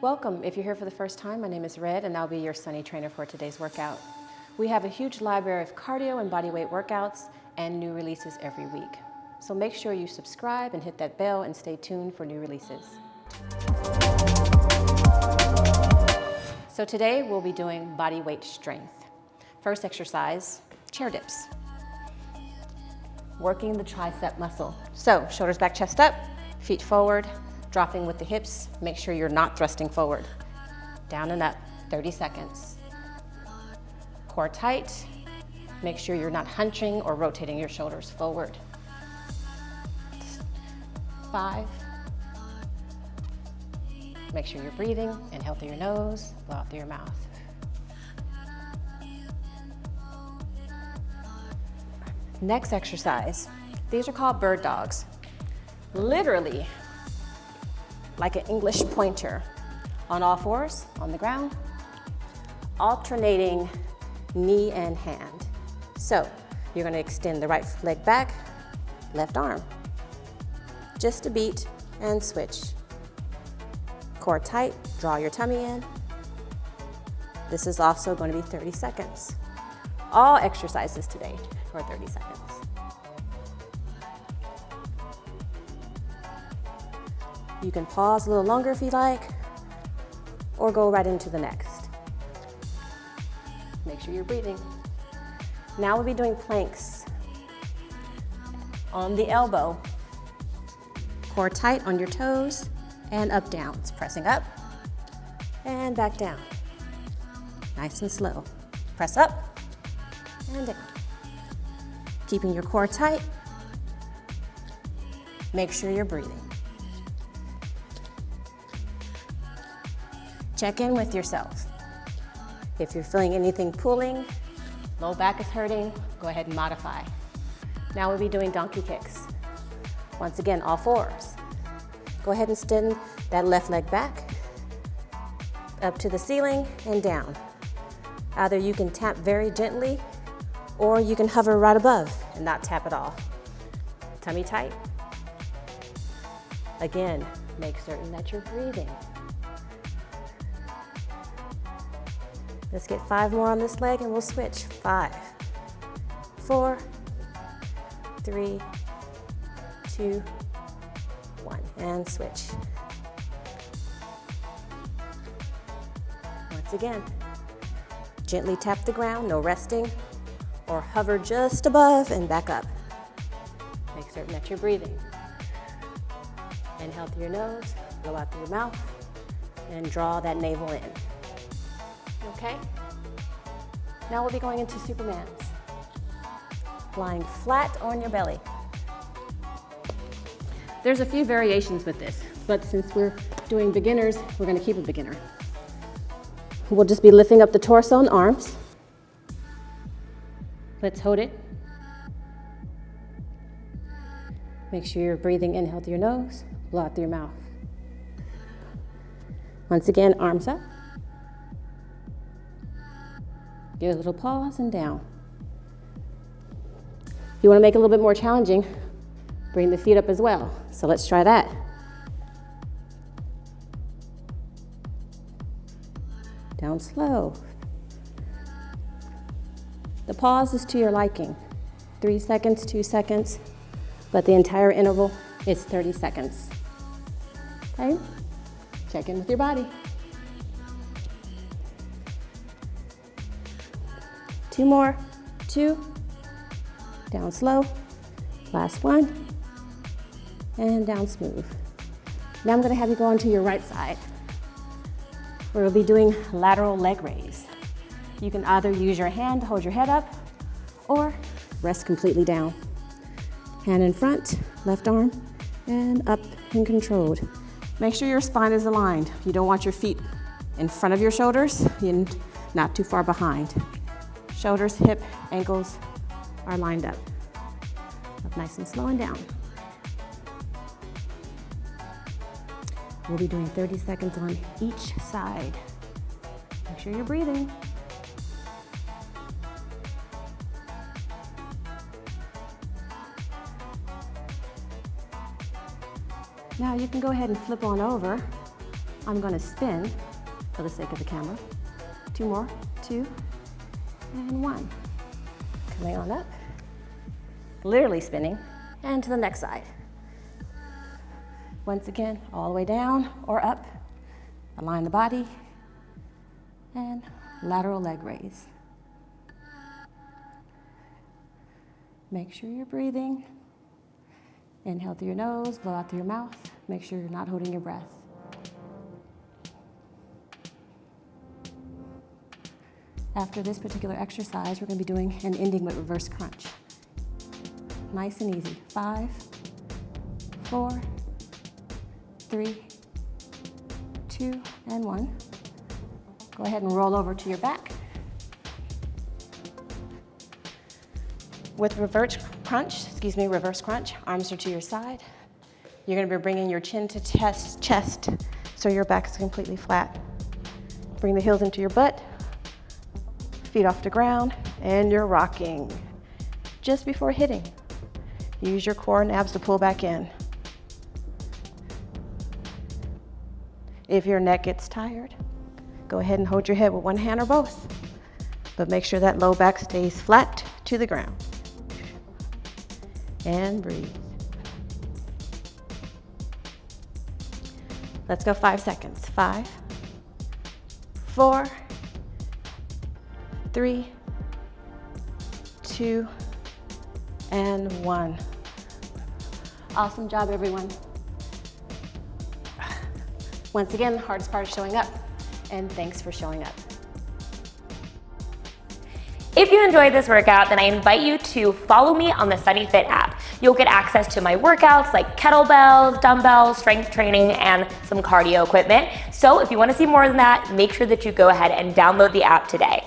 Welcome. If you're here for the first time, my name is Red and I'll be your Sunny trainer for today's workout. We have a huge library of cardio and bodyweight workouts and new releases every week. So make sure you subscribe and hit that bell and stay tuned for new releases. So today we'll be doing bodyweight strength. First exercise, chair dips. Working the tricep muscle. So shoulders back, chest up, feet forward, dropping with the hips. Make sure you're not thrusting forward. Down and up, 30 seconds. Core tight. Make sure you're not hunching or rotating your shoulders forward. 5. Make sure you're breathing. Inhale through your nose, blow out through your mouth. Next exercise. These are called bird dogs. Literally, like an English pointer, on all fours, on the ground, alternating knee and hand. So you're gonna extend the right leg back, left arm. Just a beat and switch. Core tight, draw your tummy in. This is also going to be 30 seconds. All exercises today for 30 seconds. You can pause a little longer if you like, or go right into the next. Make sure you're breathing. Now we'll be doing planks. On the elbow, core tight on your toes, and up, down. It's pressing up, and back down. Nice and slow. Press up, and down. Keeping your core tight. Make sure you're breathing. Check in with yourself. If you're feeling anything pulling, low back is hurting, go ahead and modify. Now we'll be doing donkey kicks. Once again, all fours. Go ahead and extend that left leg back, up to the ceiling and down. Either you can tap very gently, or you can hover right above and not tap at all. Tummy tight. Again, make certain that you're breathing. Let's get 5 more on this leg and we'll switch. 5, 4, 3, 2, 1, and switch. Once again, gently tap the ground, no resting, or hover just above and back up. Make certain that you're breathing. Inhale through your nose, blow out through your mouth, and draw that navel in. Okay? Now we'll be going into Supermans. Lying flat on your belly. There's a few variations with this, but since we're doing beginners, we're gonna keep it beginner. We'll just be lifting up the torso and arms. Let's hold it. Make sure you're breathing. Inhale through your nose, blow out through your mouth. Once again, arms up. Give a little pause and down. If you want to make it a little bit more challenging, bring the feet up as well. So let's try that. Down slow. The pause is to your liking. 3 seconds, 2 seconds, but the entire interval is 30 seconds. Okay? Check in with your body. 2 more, 2, down slow, last one, and down smooth. Now I'm gonna have you go onto your right side, where we'll be doing lateral leg raise. You can either use your hand to hold your head up, or rest completely down. Hand in front, left arm, and up and controlled. Make sure your spine is aligned. You don't want your feet in front of your shoulders, and not too far behind. Shoulders, hip, ankles are lined up. Up nice and slow and down. We'll be doing 30 seconds on each side. Make sure you're breathing. Now you can go ahead and flip on over I'm gonna spin for the sake of the camera. 2 more, 2, and 1. Coming on up, literally spinning, and to the next side. Once again, all the way down or up. Align the body, and lateral leg raise. Make sure you're breathing. Inhale through your nose, blow out through your mouth. Make sure you're not holding your breath. After this particular exercise, we're going to be doing and ending with reverse crunch. Nice and easy. 5, 4, 3, 2, and 1. Go ahead and roll over to your back. With reverse crunch, arms are to your side. You're going to be bringing your chin to chest, so your back is completely flat. Bring the heels into your butt, feet off the ground, and you're rocking. Just before hitting, use your core and abs to pull back in. If your neck gets tired, go ahead and hold your head with one hand or both, but make sure that low back stays flat to the ground. And breathe. Let's go 5 seconds. 5, 4, 3, 2, and 1. Awesome job, everyone. Once again, the hardest part is showing up, and thanks for showing up. If you enjoyed this workout, then I invite you to follow me on the SunnyFit app. You'll get access to my workouts like kettlebells, dumbbells, strength training, and some cardio equipment. So if you want to see more than that, make sure that you go ahead and download the app today.